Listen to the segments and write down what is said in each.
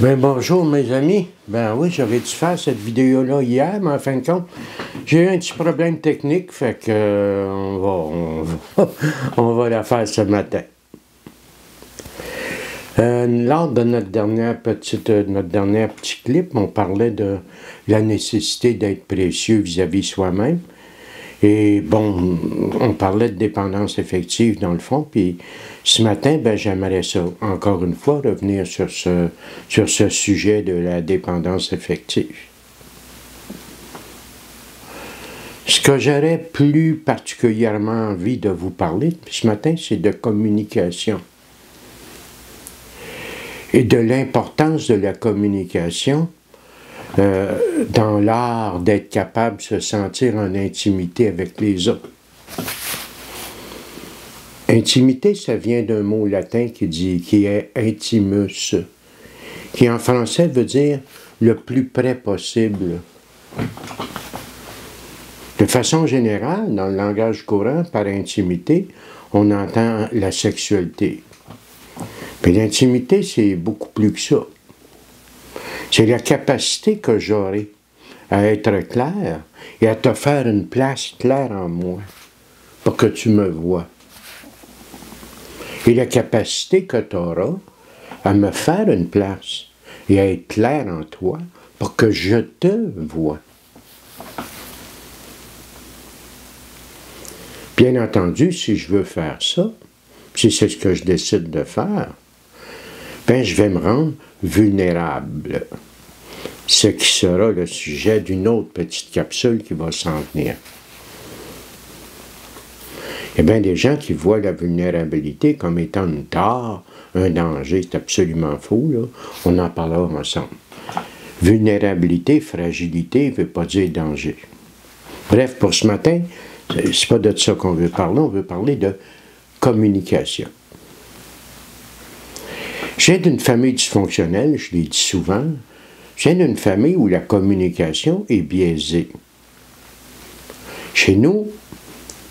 Ben bonjour mes amis. Ben oui, j'aurais dû faire cette vidéo-là hier, mais en fin de compte, j'ai eu un petit problème technique, fait que on va la faire ce matin. Lors de notre dernier petit clip, on parlait de la nécessité d'être précieux vis-à-vis soi-même. Et bon, on parlait de dépendance affective dans le fond, puis ce matin, ben, j'aimerais ça, encore une fois, revenir sur ce sujet de la dépendance affective. Ce que j'aurais plus particulièrement envie de vous parler ce matin, c'est de communication. Et de l'importance de la communication dans l'art d'être capable de se sentir en intimité avec les autres. Intimité, ça vient d'un mot latin qui est intimus, qui en français veut dire le plus près possible. De façon générale, dans le langage courant, par intimité, on entend la sexualité. Mais l'intimité, c'est beaucoup plus que ça. C'est la capacité que j'aurai à être clair et à te faire une place claire en moi pour que tu me vois. Et la capacité que tu auras à me faire une place et à être clair en toi pour que je te vois. Bien entendu, si je veux faire ça, si c'est ce que je décide de faire, ben je vais me rendre vulnérable. Ce qui sera le sujet d'une autre petite capsule qui va s'en venir. Il y a bien des gens qui voient la vulnérabilité comme étant une tare, un danger. C'est absolument faux, là. On en parlera ensemble. Vulnérabilité, fragilité ne veut pas dire danger. Bref, pour ce matin, c'est pas de ça qu'on veut parler, on veut parler de communication. Je viens d'une famille dysfonctionnelle, je l'ai dit souvent. Je viens d'une famille où la communication est biaisée. Chez nous, il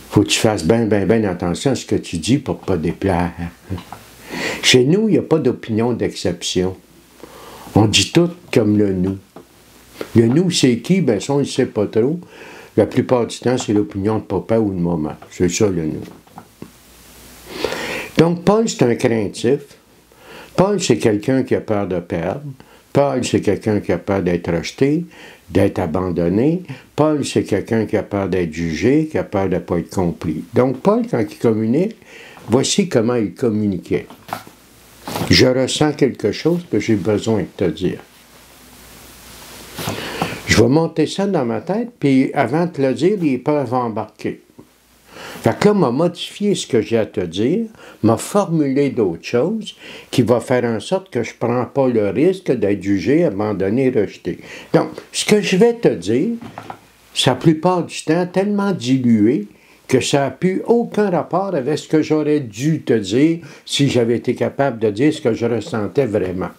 faut que tu fasses bien attention à ce que tu dis pour ne pas déplaire. Chez nous, il n'y a pas d'opinion d'exception. On dit tout comme le nous. Le nous, c'est qui? Ben ça, on ne sait pas trop. La plupart du temps, c'est l'opinion de papa ou de maman. C'est ça, le nous. Donc, Paul, c'est un craintif. Paul, c'est quelqu'un qui a peur de perdre. Paul, c'est quelqu'un qui a peur d'être rejeté, d'être abandonné. Paul, c'est quelqu'un qui a peur d'être jugé, qui a peur de ne pas être compris. Donc, Paul, quand il communique, voici comment il communiquait. Je ressens quelque chose que j'ai besoin de te dire. Je vais monter ça dans ma tête, puis avant de te le dire, les peurs vont embarquer. Fait que là, m'a modifié ce que j'ai à te dire, m'a formulé d'autres choses qui va faire en sorte que je ne prends pas le risque d'être jugé, abandonné, rejeté. Donc, ce que je vais te dire, c'est la plupart du temps tellement dilué que ça n'a plus aucun rapport avec ce que j'aurais dû te dire si j'avais été capable de dire ce que je ressentais vraiment.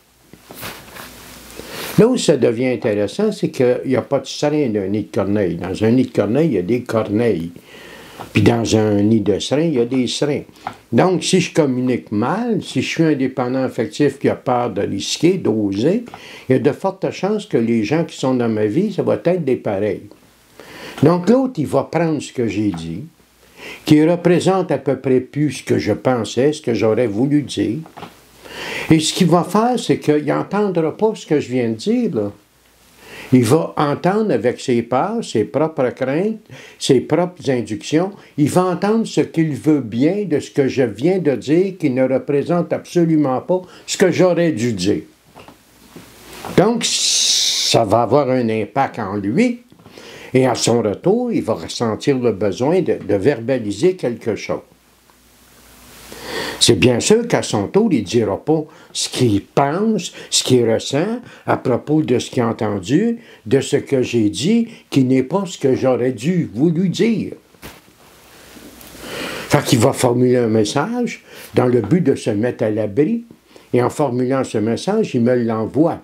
Là où ça devient intéressant, c'est qu'il n'y a pas de serin d'un nid de corneille. Dans un nid de corneille, il y a des corneilles. Puis dans un nid de serins, il y a des serins. Donc, si je communique mal, si je suis un dépendant affectif qui a peur de risquer, d'oser, il y a de fortes chances que les gens qui sont dans ma vie, ça va être des pareils. Donc, l'autre, il va prendre ce que j'ai dit, qui représente à peu près plus ce que je pensais, ce que j'aurais voulu dire. Et ce qu'il va faire, c'est qu'il n'entendra pas ce que je viens de dire, là. Il va entendre avec ses peurs, ses propres craintes, ses propres inductions. Il va entendre ce qu'il veut bien de ce que je viens de dire qui ne représente absolument pas ce que j'aurais dû dire. Donc, ça va avoir un impact en lui. Et à son retour, il va ressentir le besoin de verbaliser quelque chose. C'est bien sûr qu'à son tour, il ne dira pas ce qu'il pense, ce qu'il ressent à propos de ce qu'il a entendu, de ce que j'ai dit, qui n'est pas ce que j'aurais voulu dire. Fait qu'il va formuler un message dans le but de se mettre à l'abri, et en formulant ce message, il me l'envoie.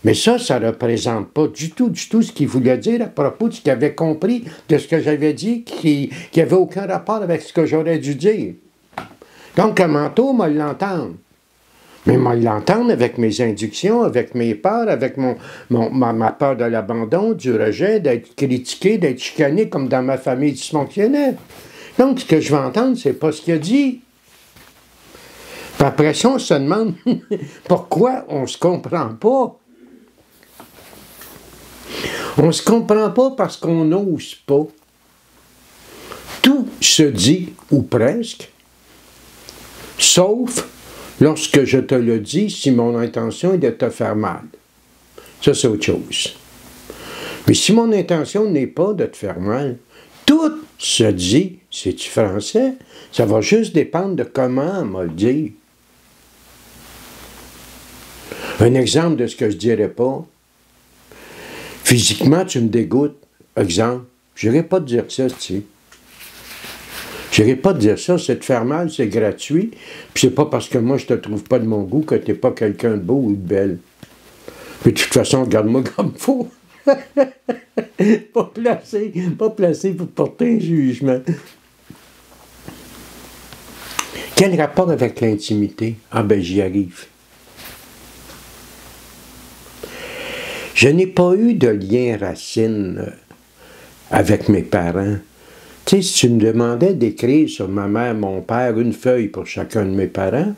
Mais ça ne représente pas du tout ce qu'il voulait dire à propos de ce qu'il avait compris de ce que j'avais dit, qui n'avait aucun rapport avec ce que j'aurais dû dire. Donc, un mentor, moi, l'entendre. Mais moi, l'entendre avec mes inductions, avec mes peurs, avec ma peur de l'abandon, du rejet, d'être critiqué, d'être chicané comme dans ma famille dysfonctionnelle. Donc, ce que je vais entendre, c'est pas ce qu'il a dit. Puis après ça, on se demande pourquoi on se comprend pas. On se comprend pas parce qu'on n'ose pas. Tout se dit, ou presque, sauf lorsque je te le dis, si mon intention est de te faire mal. Ça, c'est autre chose. Mais si mon intention n'est pas de te faire mal, tout se dit, c'est-tu français? Ça va juste dépendre de comment on m'a le dit. Un exemple de ce que je dirais pas. Physiquement, tu me dégoûtes. Exemple, je n'irai pas te dire ça, tu sais. Je n'irai pas te dire ça, c'est te faire mal, c'est gratuit. Puis c'est pas parce que moi je te trouve pas de mon goût que t'es pas quelqu'un de beau ou de belle. Puis de toute façon, regarde-moi comme faut. pas placé pour porter un jugement. Quel rapport avec l'intimité? Ah ben j'y arrive. Je n'ai pas eu de lien racine avec mes parents. Tu sais, si tu me demandais d'écrire sur ma mère, mon père, une feuille pour chacun de mes parents,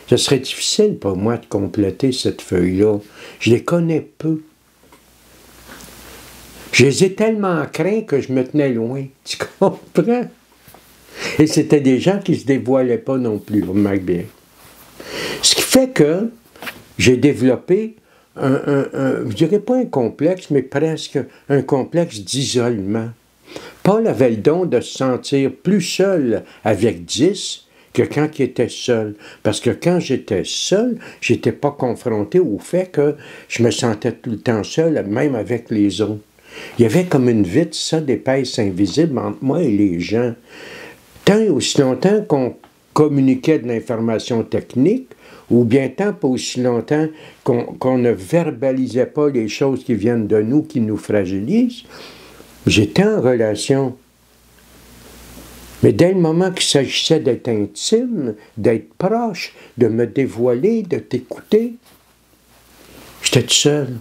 ce serait difficile pour moi de compléter cette feuille-là. Je les connais peu. Je les ai tellement craints que je me tenais loin. Tu comprends? Et c'était des gens qui ne se dévoilaient pas non plus, remarque bien. Ce qui fait que j'ai développé je dirais pas un complexe, mais presque un complexe d'isolement. Paul avait le don de se sentir plus seul avec 10 que quand il était seul. Parce que quand j'étais seul, j'étais pas confronté au fait que je me sentais tout le temps seul, même avec les autres. Il y avait comme une vitre, ça, d'épaisse invisible entre moi et les gens. Tant et aussi longtemps qu'on communiquait de l'information technique, ou bien tant pas aussi longtemps qu'on ne verbalisait pas les choses qui viennent de nous, qui nous fragilisent, j'étais en relation. Mais dès le moment qu'il s'agissait d'être intime, d'être proche, de me dévoiler, de t'écouter, j'étais tout seul.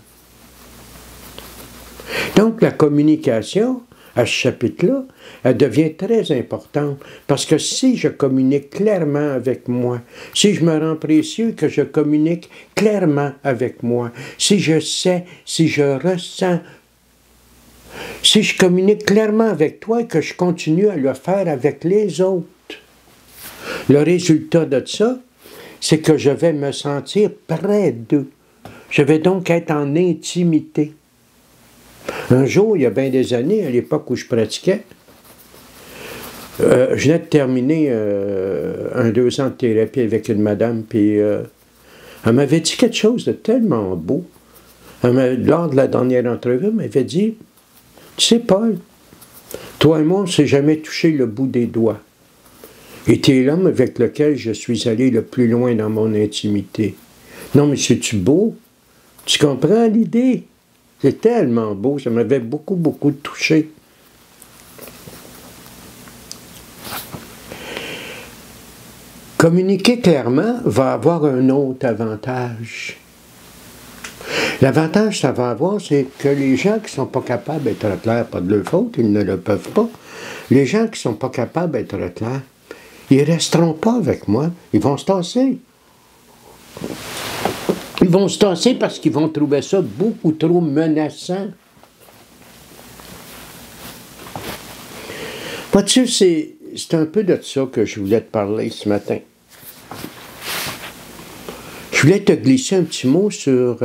Donc la communication, à ce chapitre-là, elle devient très importante. Parce que si je communique clairement avec moi, si je me rends précieux que je communique clairement avec moi, si je sais, si je ressens, si je communique clairement avec toi et que je continue à le faire avec les autres, le résultat de ça, c'est que je vais me sentir près d'eux. Je vais donc être en intimité. Un jour, il y a bien des années, à l'époque où je pratiquais, je venais de terminer 2 ans de thérapie avec une madame, puis elle m'avait dit quelque chose de tellement beau. Lors de la dernière entrevue, elle m'avait dit, « Tu sais, Paul, toi et moi, on ne s'est jamais touché le bout des doigts. Et tu es l'homme avec lequel je suis allé le plus loin dans mon intimité. Non, mais c'est-tu beau? Tu comprends l'idée? C'est tellement beau, ça m'avait beaucoup, beaucoup touché. » Communiquer clairement va avoir un autre avantage. L'avantage que ça va avoir, c'est que les gens qui ne sont pas capables d'être clairs, pas de leur faute, ils ne le peuvent pas. Les gens qui ne sont pas capables d'être clairs, ils ne resteront pas avec moi, ils vont se tasser. Ils vont se tasser parce qu'ils vont trouver ça beaucoup trop menaçant. Vois-tu, c'est un peu de ça que je voulais te parler ce matin. Je voulais te glisser un petit mot sur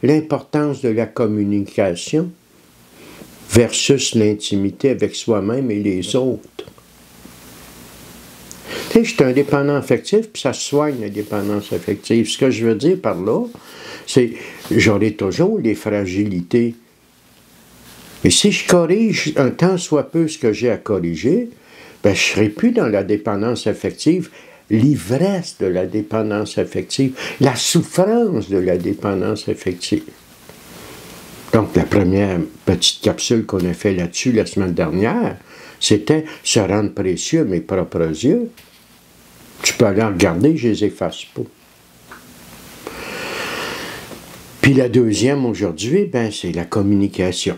l'importance de la communication versus l'intimité avec soi-même et les autres. Tu sais, je suis un dépendant affectif, puis ça soigne la dépendance affective. Ce que je veux dire par là, c'est que j'aurai toujours les fragilités. Mais si je corrige un tant soit peu ce que j'ai à corriger, ben, je ne serai plus dans la dépendance affective, l'ivresse de la dépendance affective, la souffrance de la dépendance affective. Donc, la première petite capsule qu'on a fait là-dessus la semaine dernière, c'était se rendre précieux à mes propres yeux. Tu peux aller regarder, je les efface pas. Puis la deuxième aujourd'hui, ben, c'est la communication.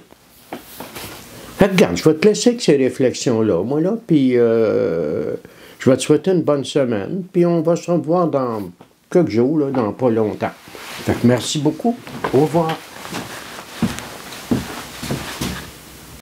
Fait que, regarde, je vais te laisser avec ces réflexions-là, moi, là, puis je vais te souhaiter une bonne semaine, puis on va se revoir dans quelques jours, là, dans pas longtemps. Fait que merci beaucoup. Au revoir.